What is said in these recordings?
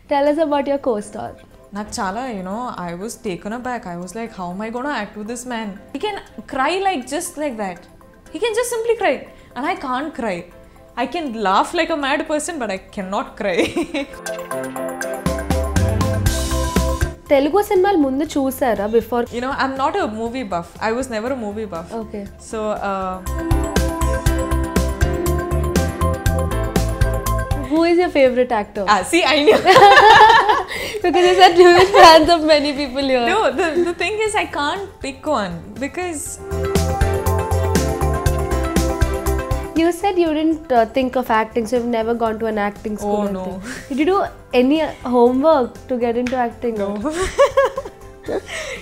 Tell us about your co-star. Not chala, I was taken aback. I was like, how am I gonna act with this man? He can cry like just like that. He can just simply cry. And I can't cry. I can laugh like a mad person, but I cannot cry. Telugu cinemalu mundu chusara before? I'm not a movie buff. I was never a movie buff. Okay. So, who is your favorite actor? See, I knew. Because you said you are fans of many people here. No, the thing is I can't pick one because... You said you didn't think of acting, so you've never gone to an acting school. Oh, no. Did you do any homework to get into acting? No.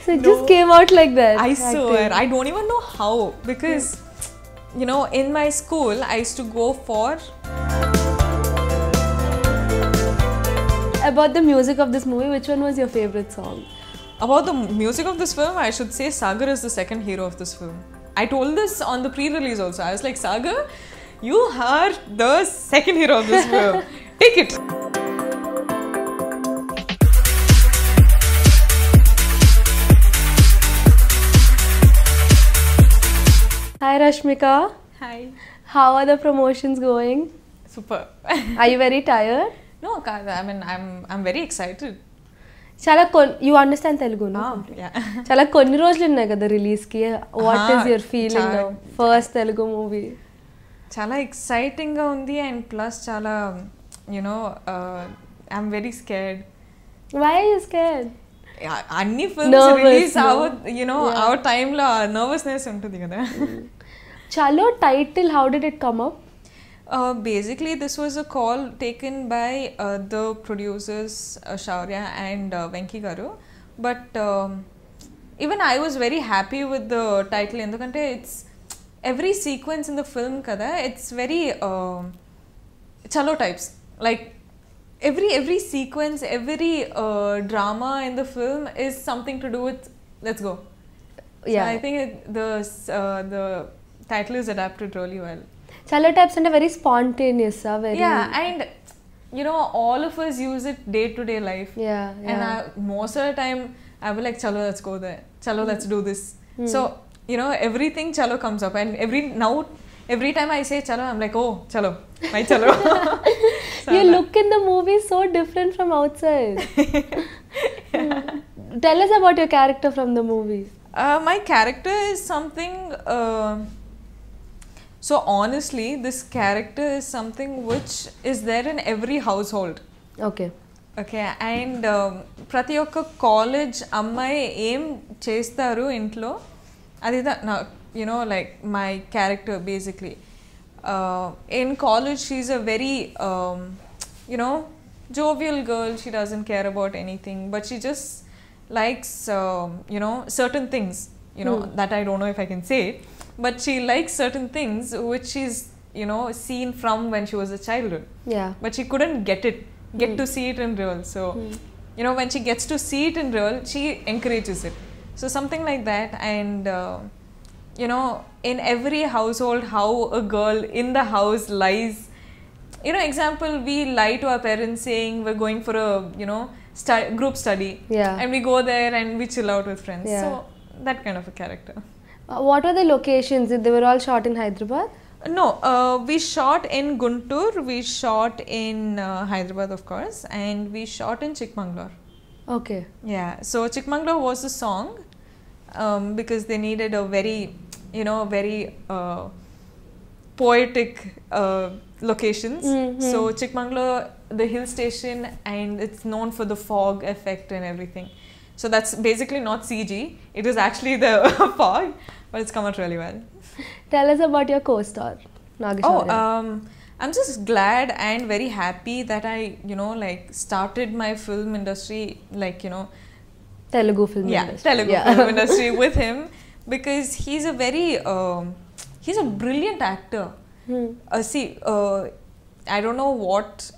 So it just came out like that? I swear, I don't even know how. Because, in my school, I used to go for... About the music of this movie, which one was your favorite song? About the music of this film, I should say Sagar is the second hero of this film. I told this on the pre-release also. I was like, Sagar, you are the second hero of this film. Take it. Hi Rashmika. Hi. How are the promotions going? Super. Are you very tired? No, I mean, I'm very excited. You understand Telugu, no? Yeah. Chala konni rojulu unnai kada release ki. What is your feeling now? First Telugu movie. Chala exciting ga undi and plus chala, I'm very scared. Why are you scared? Anni films release our time la nervousness untadi kada. Chalo title, how did it come up? Basically, this was a call taken by the producers Shaurya and Venki Garu. But even I was very happy with the title. Endukante it's every sequence in the film kada, it's very chalo types. Like every sequence, every drama in the film is something to do with let's go. Yeah. So I think the title is adapted really well. Chalo types are very spontaneous, very... Yeah, and all of us use it day to day life. Yeah. And most of the time I will like, chalo, let's go there. Chalo, let's do this. So, everything chalo comes up, and every time I say chalo, I'm like, oh, chalo, my chalo. So you look in the movie so different from outside. Tell us about your character from the movie. My character is something... So honestly, this character is something which is there in every household. Okay. Okay, and prati okka college ammai em chestaru intlo adida like my character basically. In college she's a very jovial girl. She doesn't care about anything, but she just likes certain things that I don't know if I can say. But she likes certain things which she's, seen from when she was a childhood. Yeah. But she couldn't get to see it in real. So, when she gets to see it in real, she encourages it. So something like that. And, in every household, how a girl in the house lies. Example, we lie to our parents saying we're going for a, group study. Yeah. And we go there and we chill out with friends. Yeah. So, that kind of a character. What were the locations? They were all shot in Hyderabad? No, we shot in Guntur, we shot in Hyderabad of course, and we shot in Chikmagalur. Okay. Yeah, so Chikmagalur was the song because they needed a very, very poetic locations. So Chikmagalur, the hill station, and it's known for the fog effect and everything. So that's basically not CG, it is actually the fog, but it's come out really well. Tell us about your co-star, Nagashaurya. I'm just glad and very happy that I, started my film industry, Telugu film industry. Telugu film industry with him, because he's a very, he's a brilliant actor. I don't know what,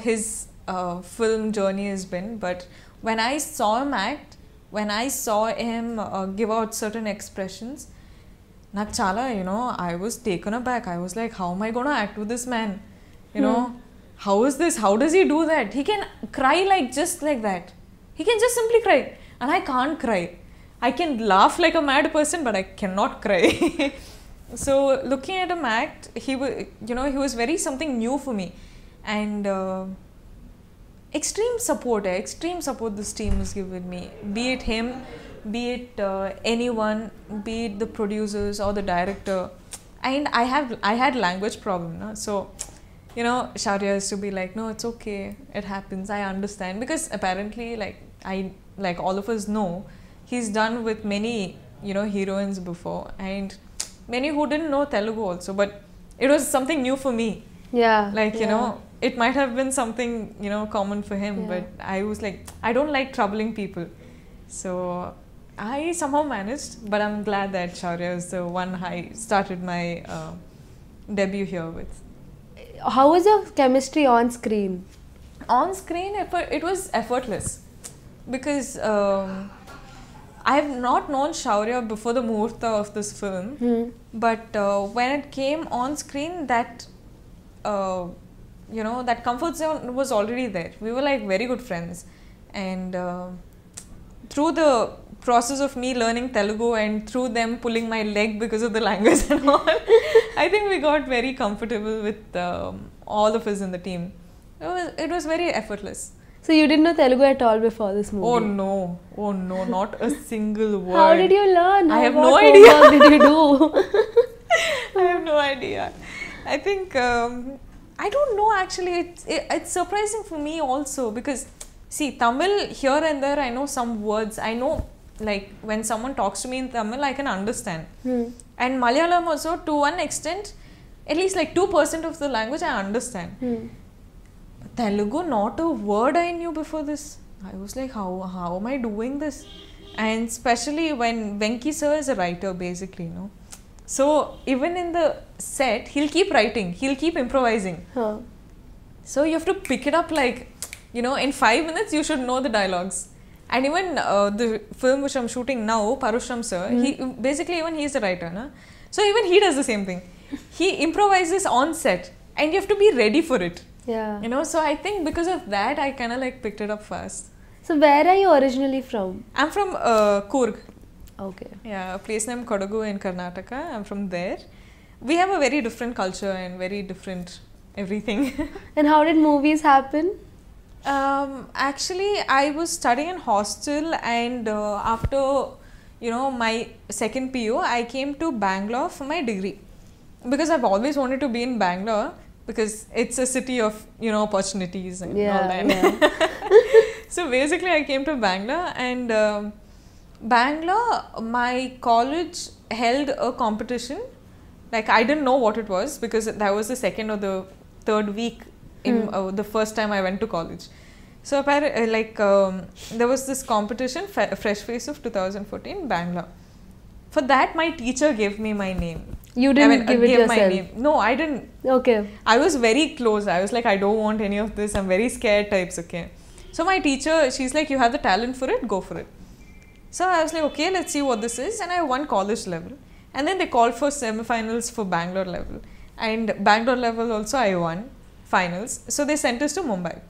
his film journey has been, but when I saw him act, when I saw him give out certain expressions, నాకు చాలా I was taken aback. I was like, how am I going to act with this man? how is this? How does he do that? He can cry like just like that. He can just simply cry. And I can't cry. I can laugh like a mad person, but I cannot cry. So looking at him act, he was very something new for me. And extreme support this team has given me. Be it him, be it anyone, be it the producers or the director. And I had language problem, no? So Shaurya used to be like, no, it's okay, it happens, I understand, because apparently like all of us know, he's done with many heroines before, and many who didn't know Telugu also, but it was something new for me. It might have been something common for him, but I was like, I don't like troubling people, so I somehow managed. But I'm glad that Shaurya is the one I started my debut here with. How was your chemistry on screen? On screen, it was effortless, because I have not known Shaurya before the muhurta of this film, but when it came on screen, that that comfort zone was already there. We were like very good friends, and through the process of me learning Telugu and through them pulling my leg because of the language and all, I think we got very comfortable with all of us in the team. It was very effortless. So you didn't know Telugu at all before this movie? Oh no, not a single word. How did you learn? I have no idea. What did you do? I have no idea. I think, I don't know actually, it's surprising for me also, because see, Tamil here and there I know some words. I know, like when someone talks to me in Tamil, I can understand. And Malayalam also, to one extent, at least like 2% of the language I understand. Telugu, not a word I knew before this. I was like, how am I doing this? And especially when Venki sir is a writer, basically, so even in the set, he'll keep writing, he'll keep improvising. So you have to pick it up like, in 5 minutes you should know the dialogues. And even the film which I'm shooting now, Parushram sir, he's a writer, na? So even he does the same thing. He improvises on set, and you have to be ready for it. So I think because of that, I kind of like picked it up fast. So where are you originally from? I'm from Coorg. Okay. Yeah, a place named Kodagu in Karnataka. I'm from there. We have a very different culture and very different everything. And how did movies happen? Actually, I was studying in hostel, and after my second PU, I came to Bangalore for my degree, because I've always wanted to be in Bangalore, because it's a city of opportunities and all that. So basically, I came to Bangalore, and Bangalore, my college held a competition. Like, I didn't know what it was, because that was the second or the third week in the first time I went to college. So there was this competition, Fresh Face of 2014, Bangalore. For that, my teacher gave me my name. You didn't give it yourself? My name. No, I didn't. Okay. I was very close. I was like, I don't want any of this. I'm very scared types, okay. So my teacher, she's like, you have the talent for it, go for it. So I was like, okay, let's see what this is. And I won college level. And then they called for semifinals for Bangalore level. And Bangalore level also I won finals. So they sent us to Mumbai.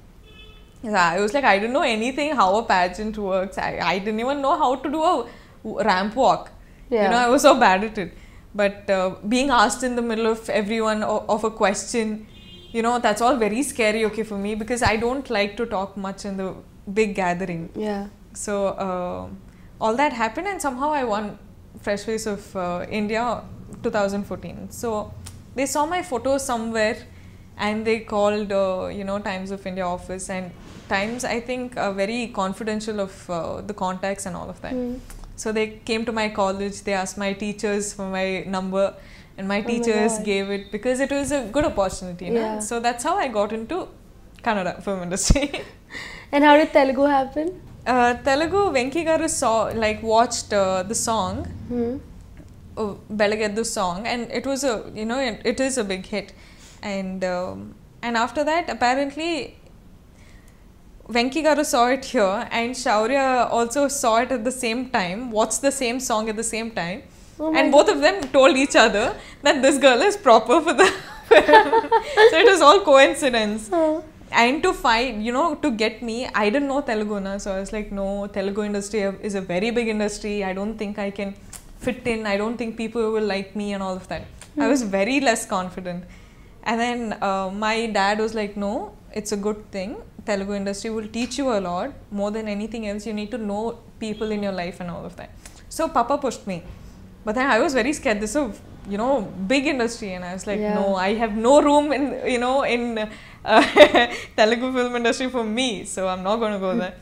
I was like, I didn't know anything how a pageant works. I didn't even know how to do a ramp walk. I was so bad at it. But being asked in the middle of everyone of a question, that's all very scary, okay, for me, because I don't like to talk much in the big gathering. So all that happened, and somehow I won Fresh Face of India 2014. So they saw my photos somewhere, and they called Times of India office, and Times, I think, are very confidential of the contacts and all of that. So they came to my college, they asked my teachers for my number, and my teachers gave it, because it was a good opportunity. So that's how I got into Kannada film industry. And how did Telugu happen? Telugu, Venki garu watched the song, Belageddu song, and it was it is a big hit. And after that, apparently, Venki garu saw it here, and Shaurya also saw it at the same time, watched the same song at the same time, and both of them told each other that this girl is proper for So it was all coincidence. And to find, to get me, I didn't know Telugu na, so I was like, no, Telugu industry is a very big industry. I don't think I can fit in. I don't think people will like me and all of that. I was very less confident. And then my dad was like, no, it's a good thing. Telugu industry will teach you a lot. More than anything else, you need to know people in your life and all of that. So Papa pushed me. But then I was very scared. This is a, big industry. And I was like, no, I have no room in, in Telugu film industry for me. So I'm not going to go there.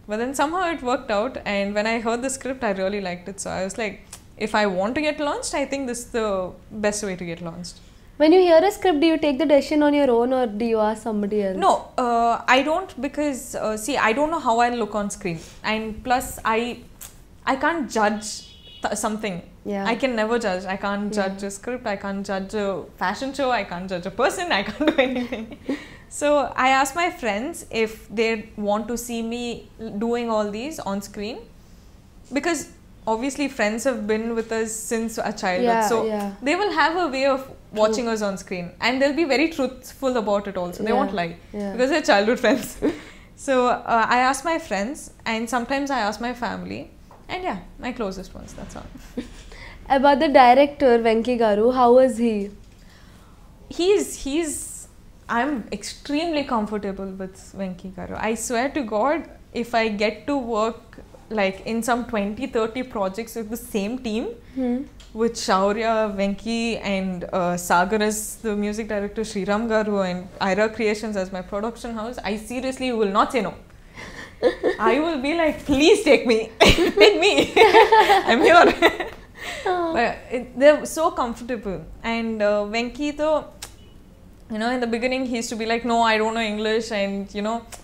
But then somehow it worked out. And when I heard the script, I really liked it. So I was like, if I want to get launched, I think this is the best way to get launched. When you hear a script, do you take the decision on your own or do you ask somebody else? No, I don't, because see, I don't know how I look on screen, and plus I can't judge something. Yeah. I can never judge. I can't judge a script. I can't judge a fashion show. I can't judge a person. I can't do anything. So I ask my friends if they want to see me doing all these on screen, because obviously friends have been with us since our childhood, so they will have a way of watching us on screen, and they'll be very truthful about it also. They won't lie because they're childhood friends. So I ask my friends, and sometimes I ask my family, and my closest ones, that's all. About the director Venki Garu, how was he? I'm extremely comfortable with Venki Garu. I swear to God, if I get to work like in some 20-30 projects with the same team, with Shaurya, Venki and Sagar as the music director, Sriram Garu and Ira Creations as my production house, I seriously will not say no. I will be like, please take me, take me, I'm here. But they're so comfortable. And Venki though, in the beginning he used to be like, no, I don't know English, and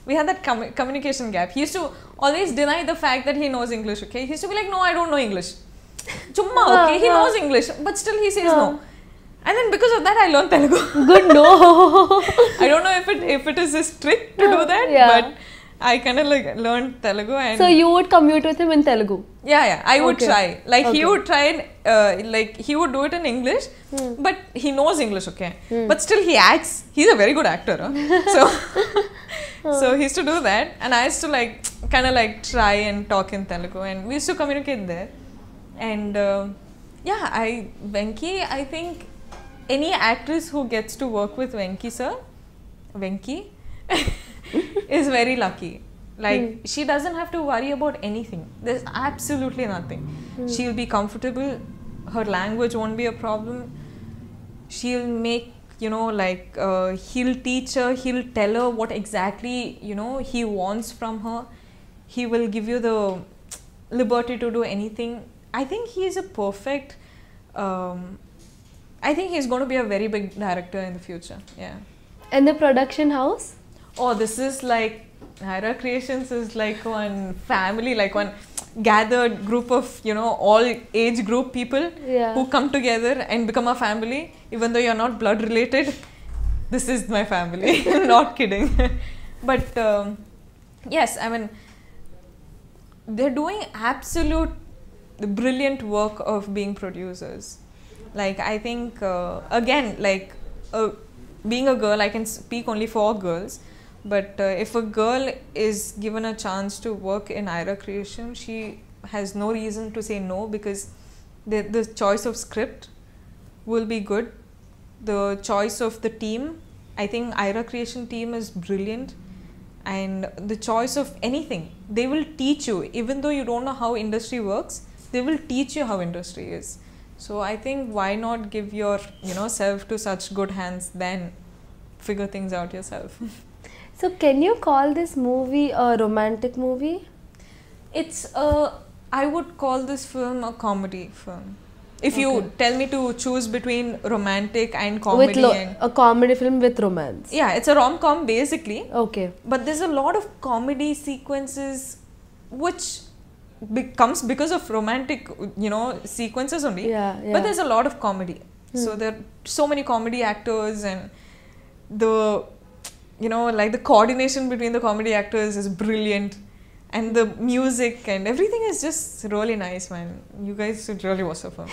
we had that communication gap. He used to always deny the fact that he knows English, okay? He used to be like, no, I don't know English. Chumma, okay, he knows English, but still he says no. And then because of that, I learned Telugu. Good, no. I don't know if it is a trick to do that, but I kind of like learned Telugu. And so you would commute with him in Telugu? Yeah, I would try. Like he would try and like he would do it in English, but he knows English, okay? But still he acts. He's a very good actor, so he used to do that, and I used to like kind of like try and talk in Telugu, and we used to communicate there. And Venki, I think any actress who gets to work with Venki sir, is very lucky. Like she doesn't have to worry about anything. There's absolutely nothing. She'll be comfortable. Her language won't be a problem. She'll make, he'll teach her, he'll tell her what exactly, he wants from her. He will give you the liberty to do anything. I think he's a perfect, I think he's going to be a very big director in the future. Yeah. And the production house? Oh, this is like, Ira Creations is like one family, like one gathered group of, all age group people who come together and become a family. Even though you're not blood related, this is my family. Not kidding. But yes, I mean, they're doing absolute brilliant work of being producers. Like, I think, again, like, being a girl, I can speak only for girls. But if a girl is given a chance to work in Ira Creation, she has no reason to say no, because the choice of script will be good. The choice of the team, I think Ira Creation team is brilliant. And the choice of anything, they will teach you. Even though you don't know how industry works, they will teach you how industry is. So I think why not give your self to such good hands than figure things out yourself. So can you call this movie a romantic movie? It's I would call this film a comedy film. If you tell me to choose between romantic and comedy. A comedy film with romance. Yeah, it's a rom-com basically. Okay. But there's a lot of comedy sequences which comes because of romantic, sequences only. But there's a lot of comedy. So there are so many comedy actors, and the like the coordination between the comedy actors is brilliant, and the music and everything is just really nice, man. You guys should really watch the film.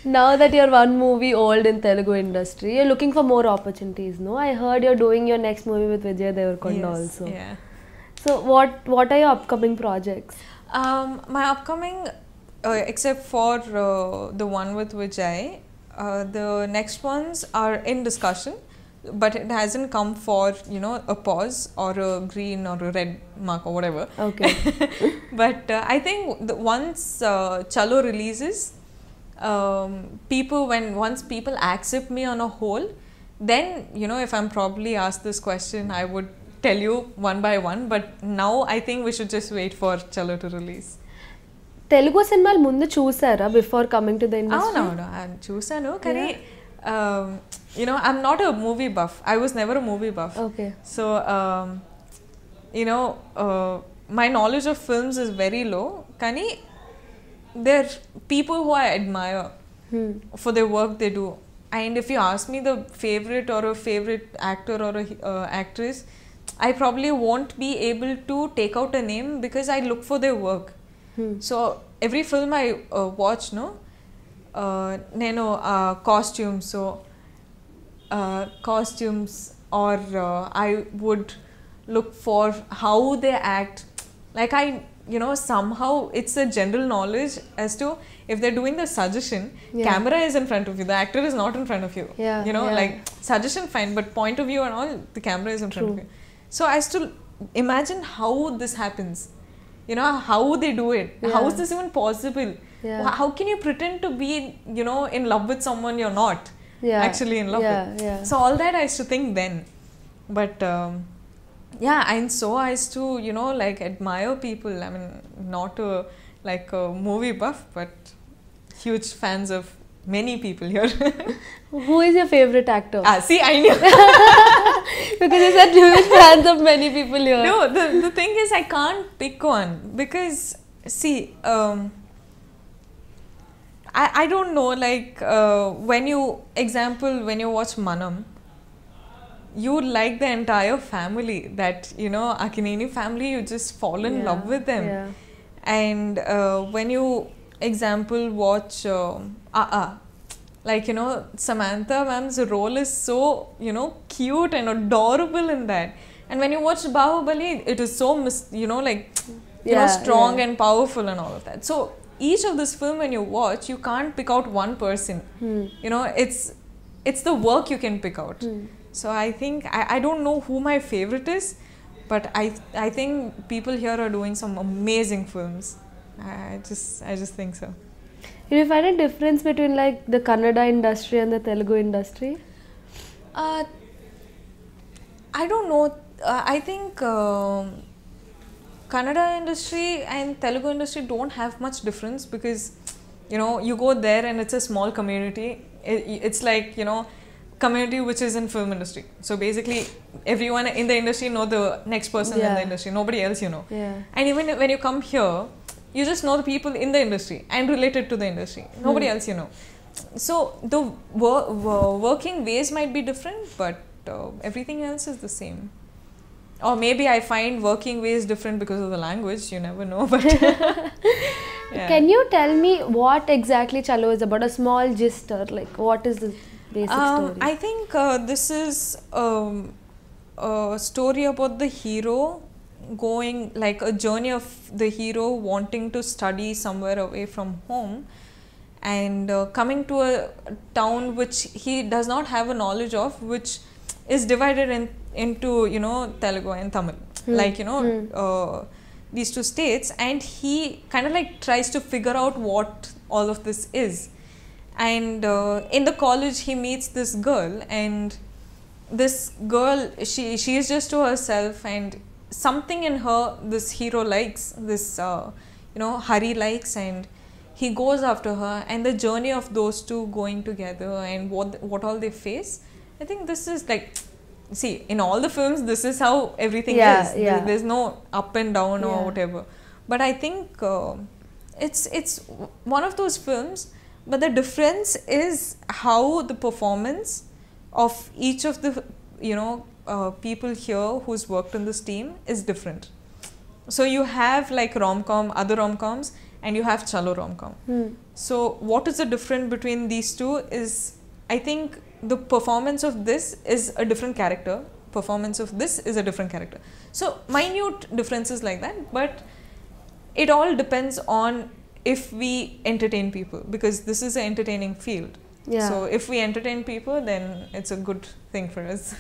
Now that you're one movie old in Telugu industry, you're looking for more opportunities, no? I heard you're doing your next movie with Vijay Devarkonda also. Yeah. So what are your upcoming projects? My upcoming, except for the one with Vijay, the next ones are in discussion, but it hasn't come for, you know, a pause or a green or a red mark or whatever. Okay. But I think once Chalo releases, once people accept me on a whole, then, you know, if I'm probably asked this question, I would tell you one by one. But now I think we should just wait for Chalo to release. Telugu cinema mundu chusara before coming to the industry? No, chusanu kani you know, I'm not a movie buff. I was never a movie buff. Okay. So you know, my knowledge of films is very low. Kani there are people who I admire for their work they do. And if you ask me the favorite or a favorite actor or a actress, I probably won't be able to take out a name because I look for their work. So every film I watch, no, neno costumes, so costumes, or I would look for how they act. Like you know, somehow it's a general knowledge as to if they're doing the suggestion, camera is in front of you, the actor is not in front of you. You know, like suggestion fine, but point of view and all, the camera is in front of you. So I still imagine how this happens. You know, how they do it. How is this even possible? How can you pretend to be, you know, in love with someone you're not actually in love with? So all that I used to think then. But and so I used to, you know, like admire people. I mean, not like a movie buff, but huge fans of many people here. Who is your favorite actor? See, I knew. Because you said huge fans of many people here. No, the thing is I can't pick one because, see, I don't know, like when you watch Manam, you like the entire family, that, you know, Akineni family, you just fall in love with them. And when you watch like, you know, Samantha ma'am's role is so, you know, cute and adorable in that. And when you watch Bahubali, it is so you know, like, you know, strong and powerful and all of that. So each of this film, when you watch, you can't pick out one person. You know, it's the work you can pick out. So I think I don't know who my favorite is, but I think people here are doing some amazing films. I just think so. Do you find a difference between like the Kannada industry and the Telugu industry? I don't know. I think Kannada industry and Telugu industry don't have much difference because, you know, you go there and it's a small community. It's like, you know, community which is in film industry. So basically everyone in the industry know the next person in the industry. Nobody else, you know. And even when you come here, you just know the people in the industry and related to the industry. Nobody else, you know. So the working ways might be different, but everything else is the same. Or maybe I find working ways different because of the language. You never know. But Can you tell me what exactly Chalo is about? A small gist, or like what is the basic story? I think this is a story about the hero going, like a journey of the hero wanting to study somewhere away from home and coming to a town which he does not have a knowledge of, which is divided into, you know, Telugu and Tamil, like, you know, these two states, and he kind of like tries to figure out what all of this is. And in the college he meets this girl, and this girl, she is just to herself, and something in her this hero likes, this you know, Hari likes, and he goes after her, and the journey of those two going together and what all they face. I think this is like, see, in all the films this is how everything is. There's no up and down or whatever. But I think it's one of those films, but the difference is how the performance of each of the, you know, people here who's worked in this team is different. So you have like rom-com, other rom-coms, and you have chalo rom-com. So what is the difference between these two is, I think the performance of this is a different character, performance of this is a different character. So minute differences like that, but it all depends on if we entertain people, because this is an entertaining field. Yeah. So if we entertain people, then it's a good thing for us.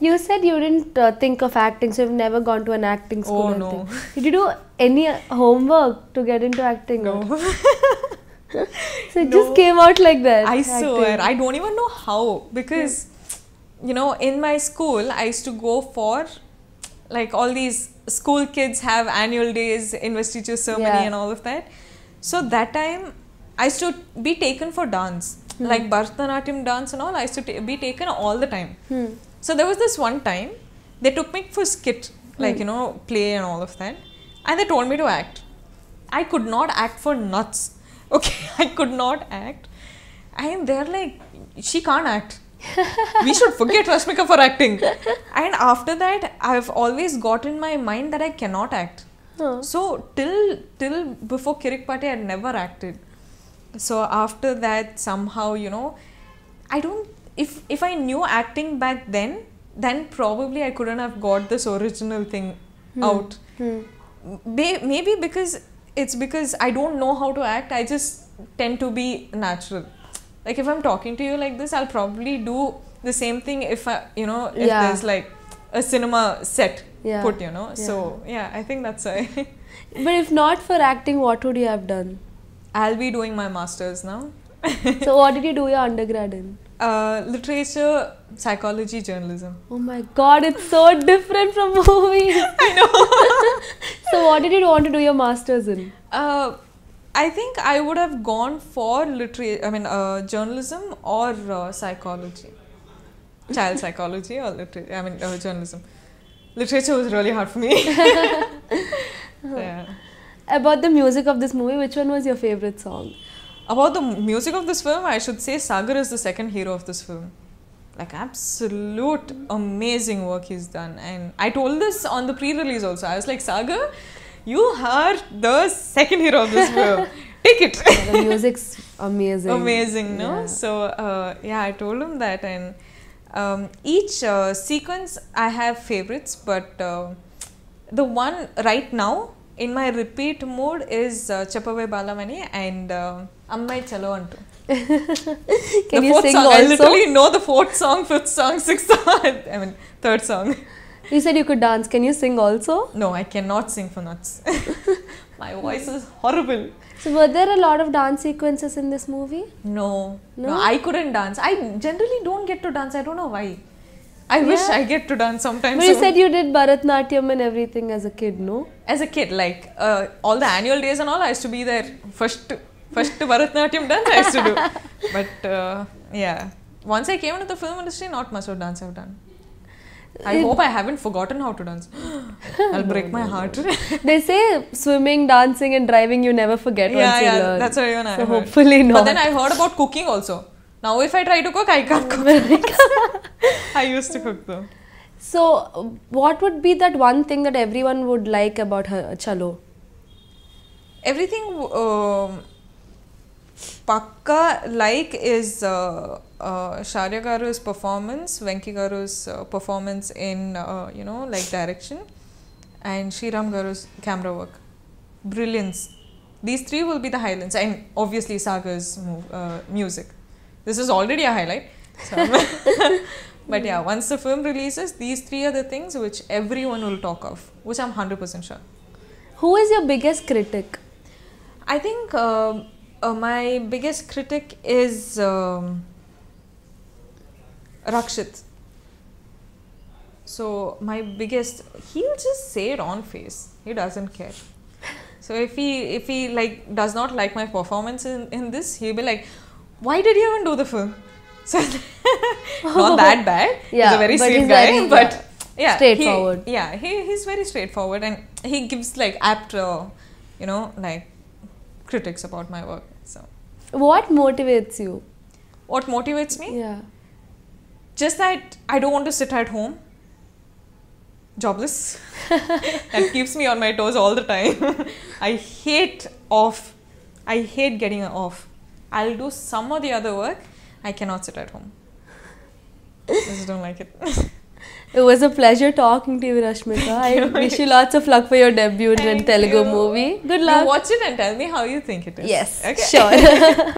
You said you didn't think of acting, so you've never gone to an acting school. Oh or no. anything. Did you do any homework to get into acting? No. So it just came out like that. I acting. swear, I don't even know how, because you know, in my school I used to go for like all these school kids have annual days, investiture ceremony and all of that. So that time I used to be taken for dance, like Bharatanatyam dance and all. I used to be taken all the time. So there was this one time they took me for skit, like you know, play and all of that, and they told me to act. I could not act for nuts. Okay, I could not act, and they're like, she can't act. We should forget Rashmika for acting. And after that, I've always got in my mind that I cannot act. So till before Kirik Party, I had never acted. So after that, somehow, you know, I don't. If I knew acting back then probably I couldn't have got this original thing out. Maybe because I don't know how to act. I just tend to be natural. Like if I'm talking to you like this, I'll probably do the same thing if there's like a cinema set put, you know. So yeah, I think that's why. But if not for acting, what would you have done? I'll be doing my masters now. So what did you do your undergrad in? Literature, psychology, journalism. Oh my god, it's so different from movies. I know. So what did you want to do your masters in? I think I would have gone for journalism or psychology. Child psychology or journalism. Literature was really hard for me. Yeah. About the music of this movie, which one was your favorite song? About the music of this film, I should say Sagar is the second hero of this film. Like absolute amazing work he's done. And I told this on the pre-release also. I was like, Sagar, you are the second hero of this film. Take it. Yeah, the music's amazing. Amazing, no? Yeah. So, I told him that. And each sequence, I have favorites. But the one right now, in my repeat mode is Chappavai Balamani and Ammai Chalo Antu. Can you sing song, also? I literally know the fourth song, fifth song, sixth song, third song. You said you could dance. Can you sing also? No, I cannot sing for nuts. My voice is horrible. So were there a lot of dance sequences in this movie? No, I couldn't dance. I generally don't get to dance. I don't know why. I wish I get to dance sometimes. But you said you did Bharatnatyam and everything as a kid, no? As a kid, like all the annual days and all, I used to be there. First Bharatnatyam dance I used to do. But yeah, once I came into the film industry, not much of dance I've done. I hope I haven't forgotten how to dance. I'll break my heart. They say swimming, dancing and driving you never forget once you learn. That's what even I heard. Hopefully not. But then I heard about cooking also. Now if I try to cook, I can't cook. I used to cook though. So what would be that one thing that everyone would like about her Chalo? Everything Pakka like is Shaurya Garu's performance, Venki Garu's performance in like direction, and Sriram Garu's camera work. Brilliance. These three will be the highlights, and obviously Sagar's music. This is already a highlight. So but yeah, once the film releases, these three are the things which everyone will talk of, which I'm 100% sure. Who is your biggest critic? I think my biggest critic is Rakshit. So my biggest, he'll just say it on face. He doesn't care. So if he like does not like my performance in this, he'll be like, why did you even do the film? So not that bad. Yeah, he's a very sweet guy, but yeah, straightforward. He's very straightforward, and he gives like apt, like critics about my work. So what motivates you? What motivates me? Yeah. Just that I don't want to sit at home, jobless. That keeps me on my toes all the time. I hate off. I hate getting off. I'll do some or the other work. I cannot sit at home. I just don't like it. It was a pleasure talking to you, Rashmika. I wish you lots of luck for your debut in Telugu movie. Good luck. You watch it and tell me how you think it is. Yes, okay? sure.